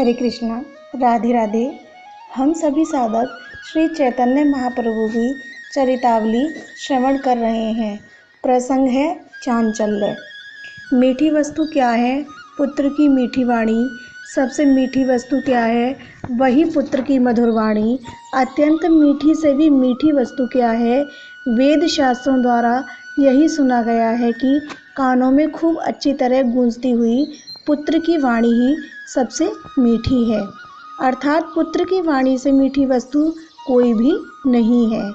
हरे कृष्णा, राधे राधे। हम सभी साधक श्री चैतन्य महाप्रभु की चरितावली श्रवण कर रहे हैं। प्रसंग है चांचल्य। मीठी वस्तु क्या है? पुत्र की मीठी वाणी। सबसे मीठी वस्तु क्या है? वही पुत्र की मधुर वाणी। अत्यंत मीठी से भी मीठी वस्तु क्या है? वेद शास्त्रों द्वारा यही सुना गया है कि कानों में खूब अच्छी तरह गूंजती हुई पुत्र की वाणी ही सबसे मीठी है। अर्थात पुत्र की वाणी से मीठी वस्तु कोई भी नहीं है।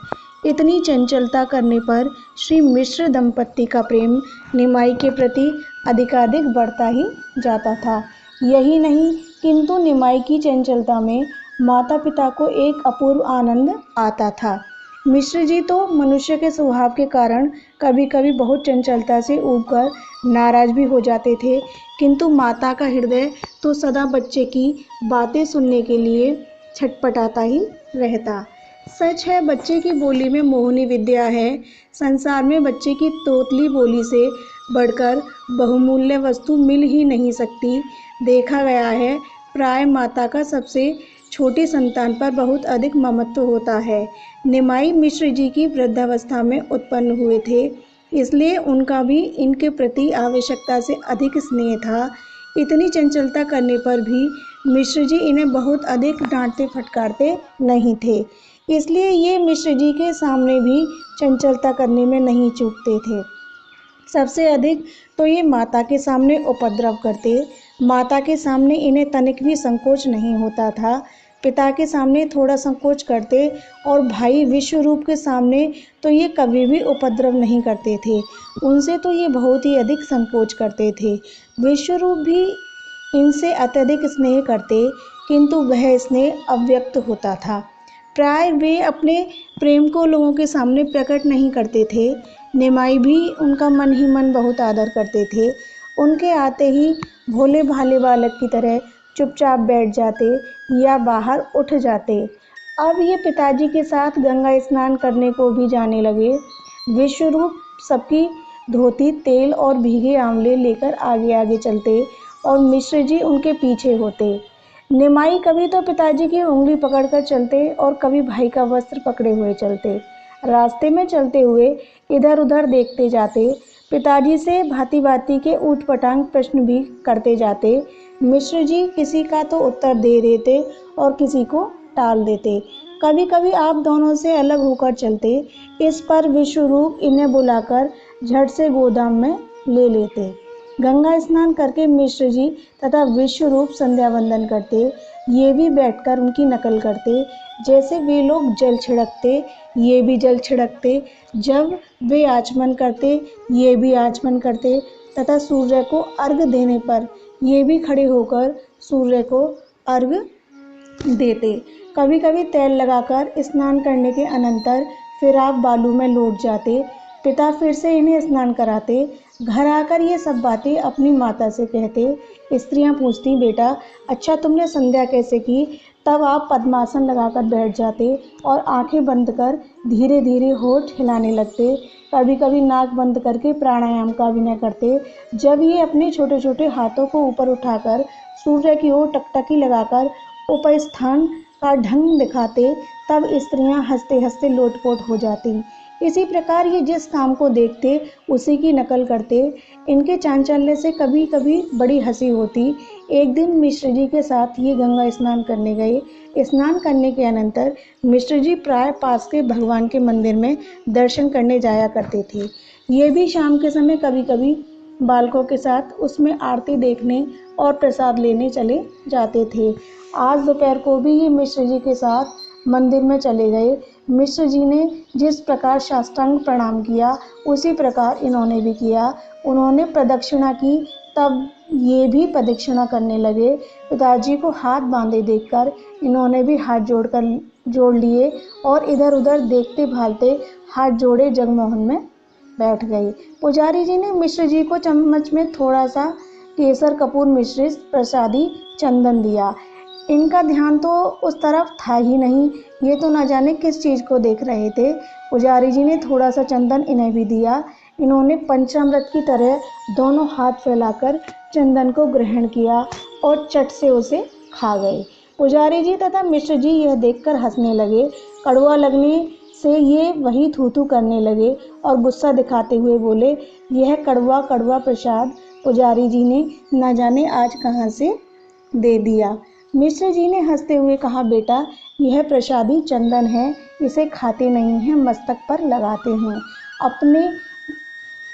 इतनी चंचलता करने पर श्री मिश्र दंपत्ति का प्रेम निमाई के प्रति अधिकाधिक बढ़ता ही जाता था। यही नहीं, किंतु निमाई की चंचलता में माता पिता को एक अपूर्व आनंद आता था। मिश्र जी तो मनुष्य के स्वभाव के कारण कभी कभी बहुत चंचलता से ऊबकर नाराज भी हो जाते थे, किंतु माता का हृदय तो सदा बच्चे की बातें सुनने के लिए छटपटाता ही रहता। सच है, बच्चे की बोली में मोहनी विद्या है। संसार में बच्चे की तोतली बोली से बढ़कर बहुमूल्य वस्तु मिल ही नहीं सकती। देखा गया है, प्राय माता का सबसे छोटी संतान पर बहुत अधिक ममत्व होता है। निमाई मिश्र जी की वृद्धावस्था में उत्पन्न हुए थे, इसलिए उनका भी इनके प्रति आवश्यकता से अधिक स्नेह था। इतनी चंचलता करने पर भी मिश्र जी इन्हें बहुत अधिक डांटते फटकारते नहीं थे, इसलिए ये मिश्र जी के सामने भी चंचलता करने में नहीं चूकते थे। सबसे अधिक तो ये माता के सामने उपद्रव करते। माता के सामने इन्हें तनिक भी संकोच नहीं होता था। पिता के सामने थोड़ा संकोच करते और भाई विश्वरूप के सामने तो ये कभी भी उपद्रव नहीं करते थे। उनसे तो ये बहुत ही अधिक संकोच करते थे। विश्वरूप भी इनसे अत्यधिक स्नेह करते, किंतु वह स्नेह अव्यक्त होता था। प्राय वे अपने प्रेम को लोगों के सामने प्रकट नहीं करते थे। निमाई भी उनका मन ही मन बहुत आदर करते थे। उनके आते ही भोले भाले बालक की तरह चुपचाप बैठ जाते या बाहर उठ जाते। अब ये पिताजी के साथ गंगा स्नान करने को भी जाने लगे। विश्वरूप सबकी धोती, तेल और भीगे आंवले लेकर आगे आगे चलते और मिश्र जी उनके पीछे होते। निमाई कभी तो पिताजी की उंगली पकड़कर चलते और कभी भाई का वस्त्र पकड़े हुए चलते। रास्ते में चलते हुए इधर उधर देखते जाते। पिताजी से भांति भांति के ऊटपटांग प्रश्न भी करते जाते। मिश्र जी किसी का तो उत्तर दे देते और किसी को टाल देते। कभी कभी आप दोनों से अलग होकर चलते। इस पर विश्वरूप इन्हें बुलाकर झट से गोदाम में ले लेते। गंगा स्नान करके मिश्र जी तथा विश्वरूप संध्या वंदन करते। ये भी बैठकर उनकी नकल करते। जैसे वे लोग जल छिड़कते, ये भी जल छिड़कते। जब वे आचमन करते, ये भी आचमन करते तथा सूर्य को अर्घ देने पर ये भी खड़े होकर सूर्य को अर्घ देते। कभी कभी तेल लगाकर स्नान करने के अनंतर फिर आप बालू में लौट जाते। पिता फिर से इन्हें स्नान कराते। घर आकर ये सब बातें अपनी माता से कहते। स्त्रियां पूछती, बेटा अच्छा तुमने संध्या कैसे की? तब आप पद्मासन लगाकर बैठ जाते और आंखें बंद कर धीरे धीरे होठ हिलाने लगते। कभी कभी नाक बंद करके प्राणायाम का अभिनय करते। जब ये अपने छोटे छोटे हाथों को ऊपर उठाकर सूर्य की ओर टकटकी लगाकर उपस्थान का ढंग दिखाते, तब स्त्रियां हंसते हंसते लोटपोट हो जाती। इसी प्रकार ये जिस काम को देखते उसी की नकल करते। इनके चांचल्य से कभी कभी बड़ी हंसी होती। एक दिन मिश्र जी के साथ ये गंगा स्नान करने गए। स्नान करने के अनंतर मिश्र जी प्राय पास के भगवान के मंदिर में दर्शन करने जाया करते थे। ये भी शाम के समय कभी कभी बालकों के साथ उसमें आरती देखने और प्रसाद लेने चले जाते थे। आज दोपहर को भी ये मिश्र जी के साथ मंदिर में चले गए। मिश्र जी ने जिस प्रकार साष्टांग प्रणाम किया उसी प्रकार इन्होंने भी किया। उन्होंने प्रदक्षिणा की, तब ये भी प्रदक्षिणा करने लगे। पिताजी को हाथ बांधे देखकर इन्होंने भी हाथ जोड़ लिए और इधर उधर देखते भालते हाथ जोड़े जगमोहन में बैठ गए। पुजारी जी ने मिश्र जी को चम्मच में थोड़ा सा केसर कपूर मिश्रित प्रसादी चंदन दिया। इनका ध्यान तो उस तरफ था ही नहीं, ये तो न जाने किस चीज़ को देख रहे थे। पुजारी जी ने थोड़ा सा चंदन इन्हें भी दिया। इन्होंने पंचामृत की तरह दोनों हाथ फैलाकर चंदन को ग्रहण किया और चट से उसे खा गए। पुजारी जी तथा मिश्र जी यह देखकर हंसने लगे। कड़वा लगने से ये वही थू-थू करने लगे और गुस्सा दिखाते हुए बोले, यह कड़वा कड़वा प्रसाद पुजारी जी ने न जाने आज कहाँ से दे दिया। मिश्र जी ने हंसते हुए कहा, बेटा यह प्रसादी चंदन है, इसे खाते नहीं हैं, मस्तक पर लगाते हैं। अपने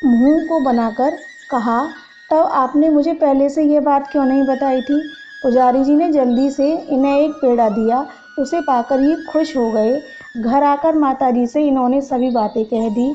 मुंह को बनाकर कहा, तब आपने मुझे पहले से यह बात क्यों नहीं बताई थी। पुजारी जी ने जल्दी से इन्हें एक पेड़ा दिया। उसे पाकर ये खुश हो गए। घर आकर माता जी से इन्होंने सभी बातें कह दी।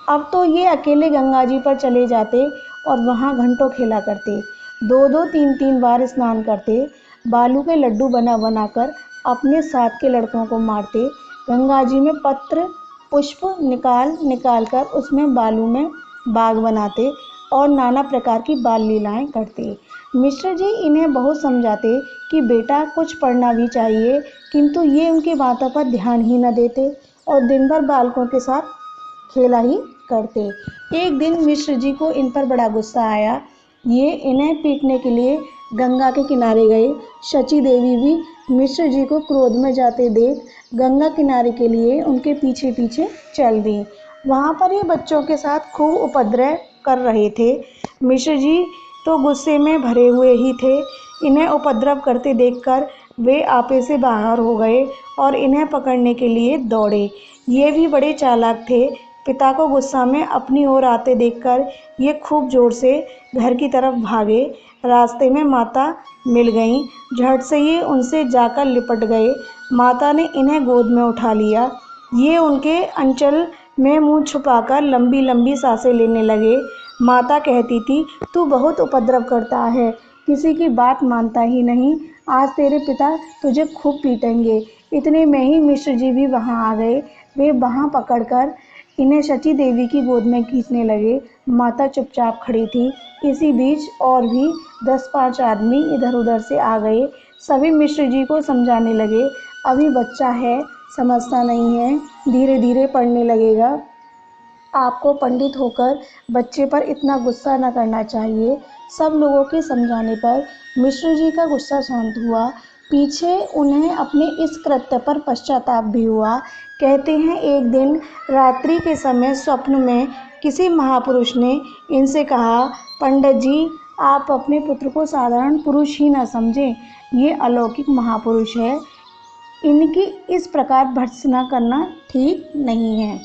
अब तो ये अकेले गंगा जी पर चले जाते और वहाँ घंटों खेला करते, 2-2 3-3 बार स्नान करते, बालू के लड्डू बना बनाकर अपने साथ के लड़कों को मारते, गंगा जी में पत्र पुष्प निकाल निकाल कर उसमें बालू में बाग बनाते और नाना प्रकार की बाल लीलाएं करते। मिश्र जी इन्हें बहुत समझाते कि बेटा कुछ पढ़ना भी चाहिए, किंतु ये उनकी बातों पर ध्यान ही न देते और दिन भर बालकों के साथ खेला ही करते। एक दिन मिश्र जी को इन पर बड़ा गुस्सा आया। ये इन्हें पीटने के लिए गंगा के किनारे गए। शची देवी भी मिश्र जी को क्रोध में जाते देख गंगा किनारे के लिए उनके पीछे पीछे चल दी। वहाँ पर ये बच्चों के साथ खूब उपद्रव कर रहे थे। मिश्र जी तो गुस्से में भरे हुए ही थे। इन्हें उपद्रव करते देखकर वे आपे से बाहर हो गए और इन्हें पकड़ने के लिए दौड़े। ये भी बड़े चालाक थे। पिता को गुस्सा में अपनी ओर आते देखकर ये खूब जोर से घर की तरफ भागे। रास्ते में माता मिल गईं। झट से ये उनसे जाकर लिपट गए। माता ने इन्हें गोद में उठा लिया। ये उनके अंचल में मुंह छुपाकर लंबी लंबी सांसें लेने लगे। माता कहती थी, तू बहुत उपद्रव करता है, किसी की बात मानता ही नहीं, आज तेरे पिता तुझे खूब पीटेंगे। इतने में ही मिश्र जी भी वहाँ आ गए। वे वहाँ पकड़कर इन्हें शची देवी की गोद में खींचने लगे। माता चुपचाप खड़ी थी। इसी बीच और भी 10-5 आदमी इधर उधर से आ गए। सभी मिश्र जी को समझाने लगे, अभी बच्चा है, समझता नहीं है, धीरे धीरे पढ़ने लगेगा। आपको पंडित होकर बच्चे पर इतना गुस्सा न करना चाहिए। सब लोगों के समझाने पर मिश्र जी का गुस्सा शांत हुआ। पीछे उन्हें अपने इस कृत्य पर पश्चाताप भी हुआ। कहते हैं एक दिन रात्रि के समय स्वप्न में किसी महापुरुष ने इनसे कहा, पंडित जी आप अपने पुत्र को साधारण पुरुष ही न समझें, ये अलौकिक महापुरुष है, इनकी इस प्रकार भर्त्सना करना ठीक नहीं है।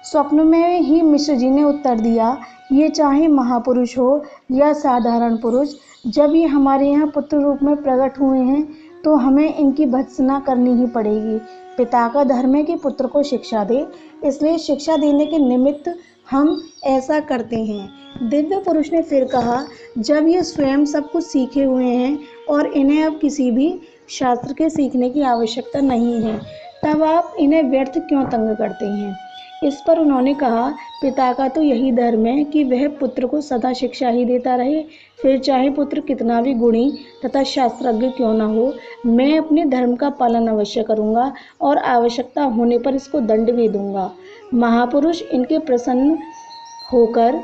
स्वप्न में ही मिश्र जी ने उत्तर दिया, ये चाहे महापुरुष हो या साधारण पुरुष, जब ये हमारे यहाँ पुत्र रूप में प्रकट हुए हैं तो हमें इनकी भर्त्सना करनी ही पड़ेगी। पिता का धर्म है कि पुत्र को शिक्षा दे, इसलिए शिक्षा देने के निमित्त हम ऐसा करते हैं। दिव्य पुरुष ने फिर कहा, जब ये स्वयं सब कुछ सीखे हुए हैं और इन्हें अब किसी भी शास्त्र के सीखने की आवश्यकता नहीं है, तब आप इन्हें व्यर्थ क्यों तंग करते हैं। इस पर उन्होंने कहा, पिता का तो यही धर्म है कि वह पुत्र को सदा शिक्षा ही देता रहे, फिर चाहे पुत्र कितना भी गुणी तथा शास्त्रज्ञ क्यों न हो। मैं अपने धर्म का पालन अवश्य करूँगा और आवश्यकता होने पर इसको दंड भी दूंगा। महापुरुष इनके प्रसन्न होकर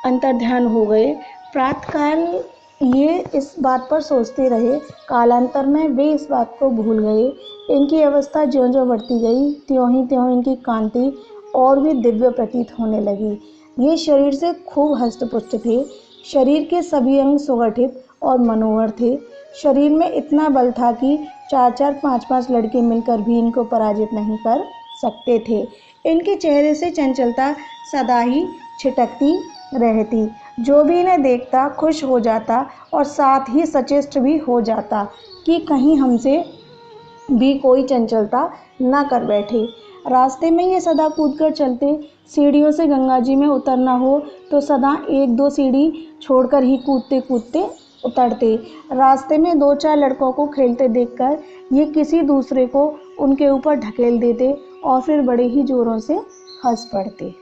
अंतर्ध्यान हो गए। प्रातःकाल ये इस बात पर सोचते रहे। कालांतर में वे इस बात को भूल गए। इनकी अवस्था ज्यों-ज्यों बढ़ती गई, त्यों ही इनकी कांति और भी दिव्य प्रतीत होने लगी। ये शरीर से खूब हष्ट-पुष्ट थे। शरीर के सभी अंग सुगठित और मनोहर थे। शरीर में इतना बल था कि 4-4 5-5 लड़के मिलकर भी इनको पराजित नहीं कर सकते थे। इनके चेहरे से चंचलता सदा ही छिटकती रहती। जो भी इन्हें देखता खुश हो जाता और साथ ही सचेष्ट भी हो जाता कि कहीं हमसे भी कोई चंचलता न कर बैठे। रास्ते में ये सदा कूद कर चलते। सीढ़ियों से गंगा जी में उतरना हो तो सदा 1-2 सीढ़ी छोड़कर ही कूदते कूदते उतरते। रास्ते में 2-4 लड़कों को खेलते देखकर ये किसी दूसरे को उनके ऊपर ढकेल देते और फिर बड़े ही जोरों से हंस पड़ते।